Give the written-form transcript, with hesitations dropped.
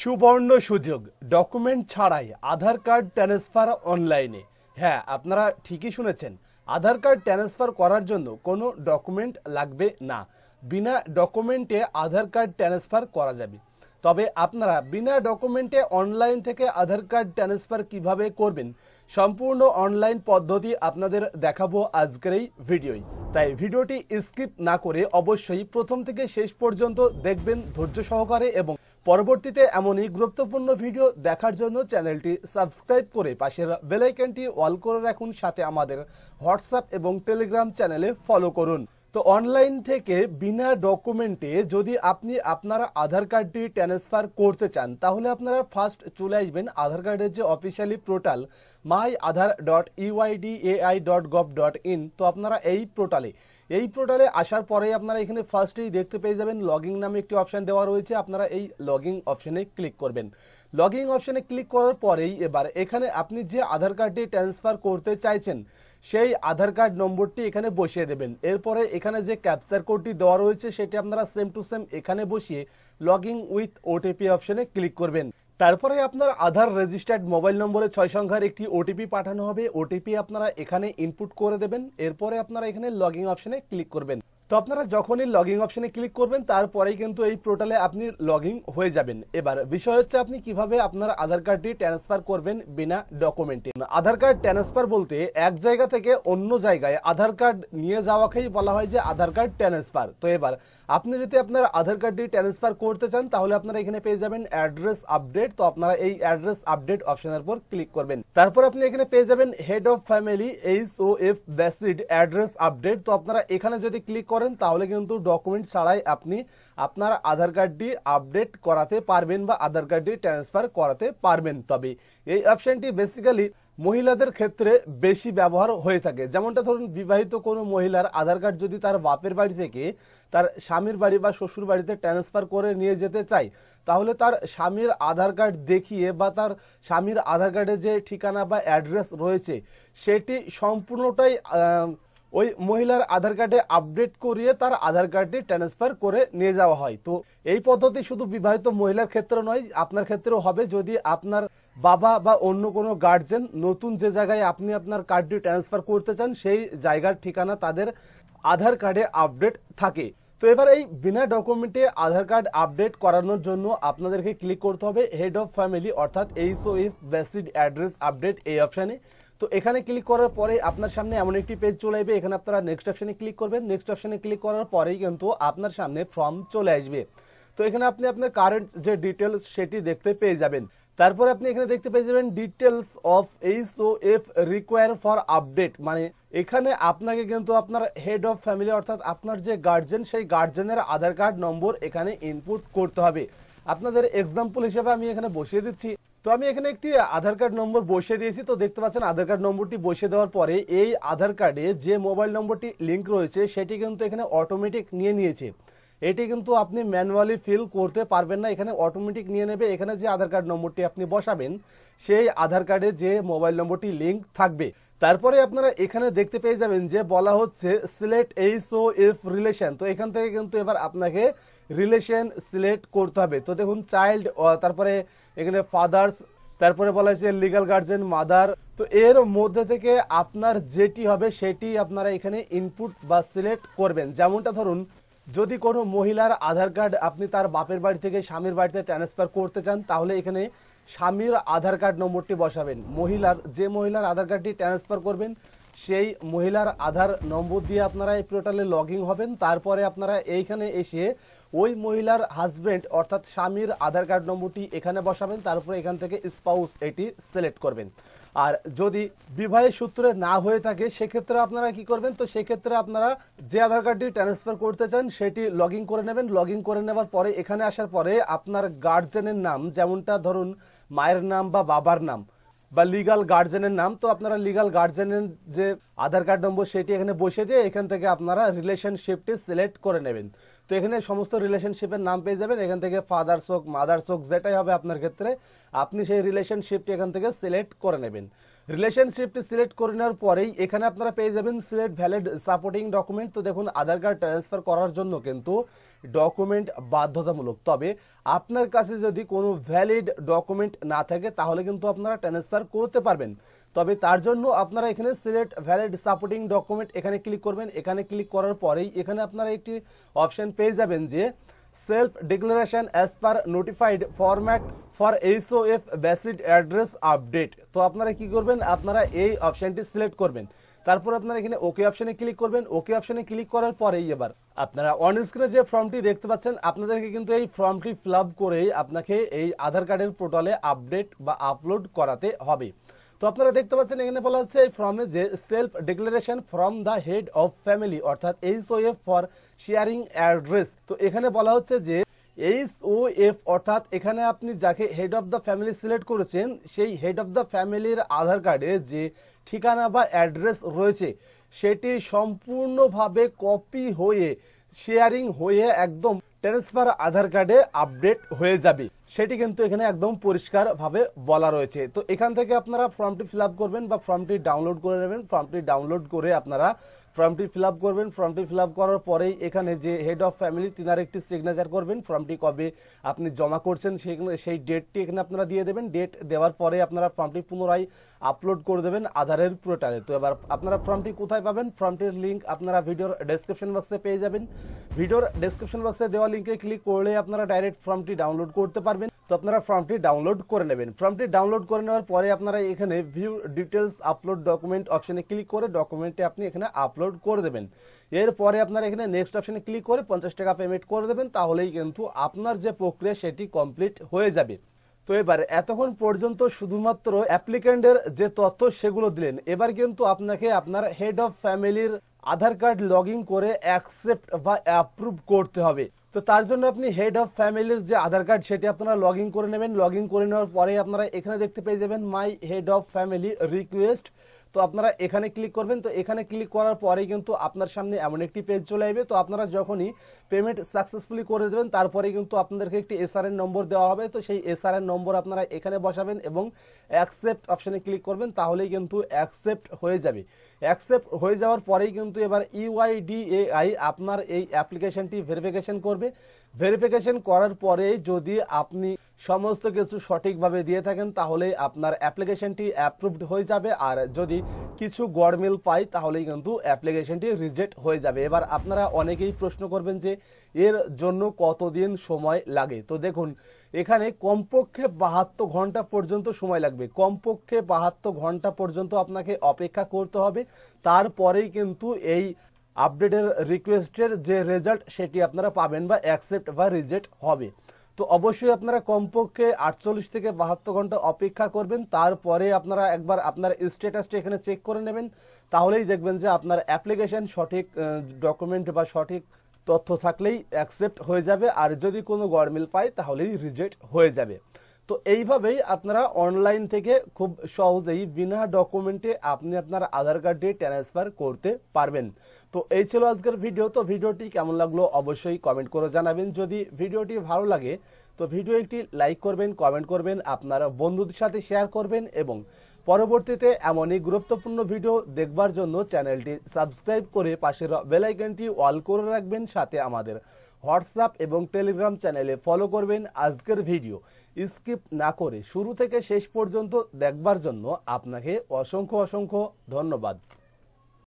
সুবর্ণ সুযোগ ডকুমেন্ট ছাড়াই আধার কার্ড ট্রান্সফার অনলাইনে। হ্যাঁ, আপনারা ঠিকই শুনেছেন, আধার কার্ড ট্রান্সফার করার জন্য কোনো ডকুমেন্ট লাগবে না। বিনা ডকুমেন্টে আধার কার্ড ট্রান্সফার করা যাবে। তবে আপনারা বিনা ডকুমেন্টে অনলাইন থেকে আধার কার্ড ট্রান্সফার কিভাবে করবেন, সম্পূর্ণ অনলাইন পদ্ধতি আপনাদের দেখাবো আজকের এই ভিডিওয়। তাই ভিডিওটি স্কিপ না করে অবশ্যই প্রথম থেকে শেষ পর্যন্ত দেখবেন ধৈর্য সহকারে, এবং পরবর্তীতে এমনই গুরুত্বপূর্ণ ভিডিও দেখার জন্য চ্যানেলটি সাবস্ক্রাইব করে পাশের বেল আইকনটি অল করে রাখুন। সাথে আমাদের হোয়াটসঅ্যাপ এবং টেলিগ্রাম চ্যানেলে ফলো করুন। তো অনলাইন থেকে বিনা ডকুমেন্টে যদি আপনি আপনার আধার কার্ডটি ট্রান্সফার করতে চান, তাহলে আপনারা ফার্স্ট চলে আসবেন আধার কার্ডের যে অফিসিয়ালি পোর্টাল myaadhar.uidai.gov.in। তো আপনারা এই পোর্টালে আসার পরে আপনারা এখানে ফার্স্টেই দেখতে পেয়ে যাবেন লগইন নামে একটি অপশন দেওয়া রয়েছে। আপনারা এই লগইন অপশনে ক্লিক করবেন। লগইন অপশনে ক্লিক করার পরেই এবার এখানে আপনি যে আধার কার্ডটি ট্রান্সফার করতে চাইছেন সেই আধার কার্ড নম্বরটি এখানে বসিয়ে দেবেন। এরপরে এখানে যে ক্যাপচার কোডটি দেওয়া রয়েছে সেটি আপনারা সেম টু সেম এখানে বসিয়ে লগইন উইথ ওটিপি অপশনে ক্লিক করবেন। তারপরে আপনার আধার রেজিস্টার্ড মোবাইল নম্বরে 6 সংখ্যার একটি ওটিপি পাঠানো হবে। ওটিপি আপনারা এখানে ইনপুট করে দেবেন। এরপরে আপনারা এখানে লগইন অপশনে ক্লিক করবেন। তো আপনারা যখনই লগইন অপশনে ক্লিক করবেন তারপরেই কিন্তু এই পোর্টালে আপনি লগইন হয়ে যাবেন। এবার বিষয় হচ্ছে আপনি কিভাবে আপনার আধার কার্ডটি ট্রান্সফার করবেন বিনা ডকুমেন্টে। আধার কার্ড ট্রান্সফার বলতে এক জায়গা থেকে অন্য জায়গায় আধার কার্ড নিয়ে যাওয়াকেই বলা হয় যে আধার কার্ড ট্রান্সফার। তো এবার আপনি যদি আপনার আধার কার্ডটি ট্রান্সফার করতে চান তাহলে আপনারা এখানে পেয়ে যাবেন অ্যাড্রেস আপডেট। তো আপনারা এই অ্যাড্রেস আপডেট অপশনের উপর ক্লিক করবেন। তারপর আপনি এখানে পেয়ে যাবেন head of family HOF beside address update. তো আপনারা এখানে যদি ক্লিক করেন তাহলে কিন্তু ডকুমেন্ট ছাড়াই আপনি আপনার আধার কার্ডটি আপডেট করাতে পারবেন বা আধার কার্ডটি ট্রান্সফার করাতে পারবেন। তবে এই অপশনটি বেসিক্যালি মহিলাদের ক্ষেত্রে বেশি ব্যবহার হয়ে থাকে। যেমনটা ধরুন, বিবাহিত কোনো মহিলার আধার কার্ড যদি তার বাপের বাড়ি থেকে তার স্বামীর বাড়ি বা শ্বশুর বাড়িতে ট্রান্সফার করে নিয়ে যেতে চায়, তাহলে তার স্বামীর আধার কার্ড দেখিয়ে বা তার স্বামীর আধার কার্ডে যে ঠিকানা বা অ্যাড্রেস রয়েছে সেটি সম্পূর্ণটাই ওই মহিলার আধার কার্ডে আপডেট করিয়ে তার আধার কার্ডটি ট্রান্সফার করে নিয়ে যাওয়া হয়। তো এই পদ্ধতি শুধু বিবাহিত মহিলার ক্ষেত্রে নয়, আপনার ক্ষেত্রেও হবে। যদি আপনার বাবা বা অন্য কোনো গার্জেন নতুন যে জায়গায় আপনি আপনার কার্ডটি ট্রান্সফার করতে চান সেই জায়গার ঠিকানা তাদের আধার কার্ডে আপডেট থাকে। তো এবার এই বিনা ডকুমেন্টে আধার কার্ড আপডেট করানোর জন্য আপনাদেরকে ক্লিক করতে হবে হেড অফ ফ্যামিলি অর্থাৎ HOF বেসিড অ্যাড্রেস আপডেট এই অপশানে। তো এখানে ক্লিক করার পরে আপনার সামনে এমন একটি পেজ চলে আসবে। এখানে আপনারা নেক্সট অপশনে ক্লিক করবেন। নেক্সট অপশনে ক্লিক করার পরেই কিন্তু আপনার সামনে ফর্ম চলে আসবে। তো এখানে আপনি আপনার কারেন্ট যে ডিটেলস সেটি দেখতে পেয়ে যাবেন। তারপরে আপনি এখানে দেখতে পেয়ে যাবেন details of HOF require for update. মানে এখানে আপনাকে কিন্তু আপনার হেড অফ ফ্যামিলি অর্থাৎ আপনার যে গার্জেন সেই গার্জেনের আধার কার্ড নম্বর এখানে ইনপুট করতে হবে। আপনাদের এক্সাম্পল হিসেবে আমি এখানে বসিয়ে দিচ্ছি। তো আমি এখানে একটি আধার কার্ড নম্বর বসিয়ে দিয়েছি। তো দেখতে পাচ্ছেন আধার কার্ড নম্বরটি বসিয়ে দেওয়ার পরে এই আধার কার্ডে যে মোবাইল নম্বরটি লিঙ্ক রয়েছে সেটি কিন্তু এখানে অটোমেটিক নিয়েছে। এটি কিন্তু আপনি ম্যানুয়ালি ফিল করতে পারবেন না, এখানে অটোমেটিক নিয়ে নেবে। এখানে যে আধার কার্ড নম্বরটি আপনি বসাবেন সেই আধার কার্ডে যে মোবাইল নম্বরটি লিঙ্ক থাকবে। তারপরে আপনারা এখানে দেখতে পেয়ে যাবেন যে বলা হচ্ছে সিলেক্ট HOF রিলেশন। তো এখান থেকে কিন্তু এবার আপনাকে রিলেশন সিলেক্ট করতে হবে। তো দেখুন চাইল্ড, তারপরে এখানে ফাদার্স, তারপরে বলা হয়েছে লিগাল গার্জেন মাদার। তো এর মধ্যে থেকে আপনার যেটি হবে সেটি আপনারা এখানে ইনপুট বা সিলেক্ট করবেন। যেমনটা ধরুন, যদি কোনো মহিলার আধার কার্ড আপনি তার বাপের বাড়ি থেকে স্বামীর বাড়িতে ট্রান্সফার করতে চান তাহলে এখানে স্বামীর আধার কার্ড নম্বরটি বসাবেন। যে মহিলার আধার কার্ডটি ট্রান্সফার করবেন সেই মহিলার আধার নম্বর দিয়ে আপনারা এই পোর্টালে লগইন হবেন। তারপরে আপনারা এইখানে এসে ওই মহিলার হাজবেন্ড অর্থাৎ স্বামীর আধার কার্ড নম্বরটি এখানে বসাবেন। তারপরে এখান থেকে স্পাউস এটি সিলেক্ট করবেন। আর যদি বিবাহের সূত্রে না হয়ে থাকে সেক্ষেত্রে আপনারা কি করবেন, তো সেক্ষেত্রে আপনারা যে আধার কার্ডটি ট্রান্সফার করতে চান সেটি লগইন করে নেবেন। লগইন করে নেওয়ার পরে এখানে আসার পরে আপনার গার্জেনের নাম, যেমনটা ধরুন মায়ের নাম বা বাবার নাম বা লিগাল গার্জেনের নাম, তো আপনারা লিগাল গার্জেনের যে আধার কার্ড নম্বর সেটি এখানে বসিয়ে দিয়ে এখান থেকে আপনারা রিলেশনশিপটি সিলেক্ট করে নেবেন। তো এখানে সমস্ত রিলেশনশিপের নাম পেয়ে যাবেন। এখান থেকে ফাদার্স হোক মাদার্স হোক যেটাই হবে আপনার ক্ষেত্রে আপনি সেই রিলেশনশিপটি এখান থেকে সিলেক্ট করে নেবেন। রিলেশনশিপটি সিলেক্ট করে নেওয়ার পরেই এখানে আপনারা পেয়ে যাবেন সিলেক্ট ভ্যালিড সাপোর্টিং ডকুমেন্ট। তো দেখুন আধার কার্ড ট্রান্সফার করার জন্য কিন্তু ডকুমেন্ট বাধ্যতামূলক, তবে আপনার কাছে যদি কোনো ভ্যালিড ডকুমেন্ট না থাকে তাহলে কিন্তু আপনারা ট্রান্সফার করতে পারবেন। তবে তার জন্য আপনারা এখানে সিলেক্ট ভ্যালিড সাপোর্টিং ডকুমেন্ট এখানে ক্লিক করবেন। এখানে ক্লিক করার পরেই এখানে আপনারা একটি অপশন পেয়ে যাবেন যে self declaration as per notified format for HOF beside address update. তো আপনারা কি করবেন, আপনারা এই অপশনটি সিলেক্ট করবেন, তারপর আপনারা এখানে ওকে অপশনে ক্লিক করবেন। ওকে অপশনে ক্লিক করার পরেই এবার আপনারা অন স্ক্রিনে যে ফর্মটি দেখতে পাচ্ছেন আপনাদেরকে কিন্তু এই ফর্মটি ফিল আপ করেই আপনাকে এই আধার কার্ডের পোর্টালে আপডেট বা আপলোড করাতে হবে। তো আপনারা দেখতে পাচ্ছেন এখানে বলা হচ্ছে এই ফর্মে যে self declaration from the head of family অর্থাৎ HOF ফর শেয়ারিং অ্যাড্রেস। তো এখানে বলা হচ্ছে যে HOF অর্থাৎ এখানে আপনি যাকে head of the family select করেছেন সেই হেড অফ দ্য ফ্যামিলির আধার কার্ডে যে ঠিকানা বা অ্যাড্রেস রয়েছে সেটি সম্পূর্ণভাবে কপি হয়ে শেয়ারিং হয়ে একদম ট্রান্সফার আধার কার্ডে আপডেট হয়ে যাবে, সেটি কিন্তু এখানে একদম পরিষ্কার ভাবে বলা রয়েছে। তো এখান থেকে আপনারা ফর্মটি ফিল আপ করবেন বা ফর্মটি ডাউনলোড করে নেবেন। ফর্মটি ডাউনলোড করে আপনারা ফর্মটি ফিল আপ করবেন। ফর্মটি ফিল আপ করার পরেই এখানে যে হেড অফ ফ্যামিলি তিনার একটি সিগনেচার করবেন। ফর্মটি কবে আপনি জমা করছেন সেই ডেটটি এখানে আপনারা দিয়ে দেবেন। ডেট দেওয়ার পরে আপনারা ফর্মটি পুনরায় আপলোড করে দেবেন আধারের পোর্টালে। তো এবার আপনারা ফর্মটি কোথায় পাবেন, ফর্মটির লিঙ্ক আপনারা ভিডিওর ডেসক্রিপশন বক্সে পেয়ে যাবেন। ভিডিওর ডেসক্রিপশন বক্সে দেওয়া লিঙ্কে ক্লিক করলে আপনারা ডাইরেক্ট ফর্মটি ডাউনলোড করতে পারবেন। তো আপনারা ফর্মটি ডাউনলোড করে নেবেন। ফর্মটি ডাউনলোড করে নেওয়ার পরে আপনারা এখানে ভিউ ডিটেলস আপলোড ডকুমেন্ট অপশনে ক্লিক করে ডকুমেন্টটি আপনি এখানে আপলোড করে দেবেন। এরপরে আপনারা এখানে নেক্সট অপশনে ক্লিক করে 50 টাকা পেমেন্ট করে দেবেন, তাহলেই কিন্তু আপনার যে প্রক্রিয়া সেটি কমপ্লিট হয়ে যাবে। তো এবার এতক্ষণ পর্যন্ত শুধুমাত্র অ্যাপ্লিক্যান্টের যে তথ্য সেগুলো দিলেন, এবার কিন্তু আপনাকে আপনার হেড অফ ফ্যামিলির আধার কার্ড লগ ইন করে অ্যাকসেপ্ট বা অ্যাপ্রুভ করতে হবে। তো তার জন্য আপনি হেড অফ ফ্যামিলির যে আধার কার্ড সেটি আপনারা লগ ইন করে নেবেন। লগ ইন করে নেওয়ার পরে আপনারা এখানে দেখতে পেয়ে যাবেন my head of family request. তো আপনারা এখানে ক্লিক করবেন। তো এখানে ক্লিক করার পরেই কিন্তু আপনার সামনে এমন একটি পেজ চলে আসবে। তো আপনারা যখনই পেমেন্ট সাকসেসফুলি করে দেবেন তারপরে কিন্তু আপনাদেরকে একটি SRN নম্বর দেওয়া হবে। তো সেই SRN নম্বর আপনারা এখানে বসাবেন এবং অ্যাকসেপ্ট অপশনে ক্লিক করবেন, তাহলেই কিন্তু অ্যাকসেপ্ট হয়ে যাবে। অ্যাকসেপ্ট হয়ে যাওয়ার পরেই কিন্তু এবার UIDAI আপনার এই অ্যাপ্লিকেশনটি ভেরিফিকেশন করবে। ভেরিফিকেশন করার পরে যদি আপনি সমস্ত কিছু সঠিকভাবে দিয়ে থাকেন তাহলে আপনার অ্যাপ্লিকেশনটি অ্যাপ্রুভড হয়ে যাবে, আর যদি কিছু গড়মিল পাই তাহলেই কিন্তু অ্যাপ্লিকেশনটি রিজেক্ট হয়ে যাবে। এবার আপনারা অনেকেই প্রশ্ন করবেন যে এর জন্য কতদিন সময় লাগে। তো দেখুন এখানে কমপক্ষে 72 ঘন্টা পর্যন্ত সময় লাগবে। কমপক্ষে 72 ঘন্টা পর্যন্ত আপনাকে অপেক্ষা করতে হবে, তারপরেই কিন্তু এই আপডেটের রিকোয়েস্টের যে রেজাল্ট সেটি আপনারা পাবেন বা অ্যাকসেপ্ট বা রিজেক্ট হবে। তো অবশ্যই আপনারা কমপক্ষে 48 থেকে 72 ঘন্টা অপেক্ষা করবেন, তারপরে আপনারা একবার আপনার স্ট্যাটাসটা এখানে চেক করে নেবেন, তাহলেই দেখবেন যে আপনার অ্যাপ্লিকেশন সঠিক ডকুমেন্ট বা সঠিক তথ্য থাকলেই অ্যাকসেপ্ট হয়ে যাবে, আর যদি কোনো গড়মিল পায় তাহলেই রিজেক্ট হয়ে যাবে। তো এইভাবেই আপনারা অনলাইন থেকে খুব সহজেই বিনা ডকুমেন্টে আপনি আপনার আধার কার্ডটি ট্রান্সফার করতে পারবেন। তো এই ছিল আজকের ভিডিও। তো ভিডিওটি কেমন লাগলো অবশ্যই কমেন্ট করে জানাবেন। যদি ভিডিওটি ভালো লাগে তো ভিডিও একটি লাইক করবেন, কমেন্ট করবেন, আপনার বন্ধুদের সাথে শেয়ার করবেন এবং পরবর্তীতে এমনই গুরুত্বপূর্ণ ভিডিও দেখবার জন্য চ্যানেলটি সাবস্ক্রাইব করে পাশের বেল আইকনটি অল করে রাখবেন। সাথে আমাদের হোয়াটসঅ্যাপ এবং টেলিগ্রাম চ্যানেলে ফলো করবেন। আজকের ভিডিও স্কিপ না করে শুরু থেকে শেষ পর্যন্ত দেখবার জন্য আপনাকে অসংখ্য ধন্যবাদ।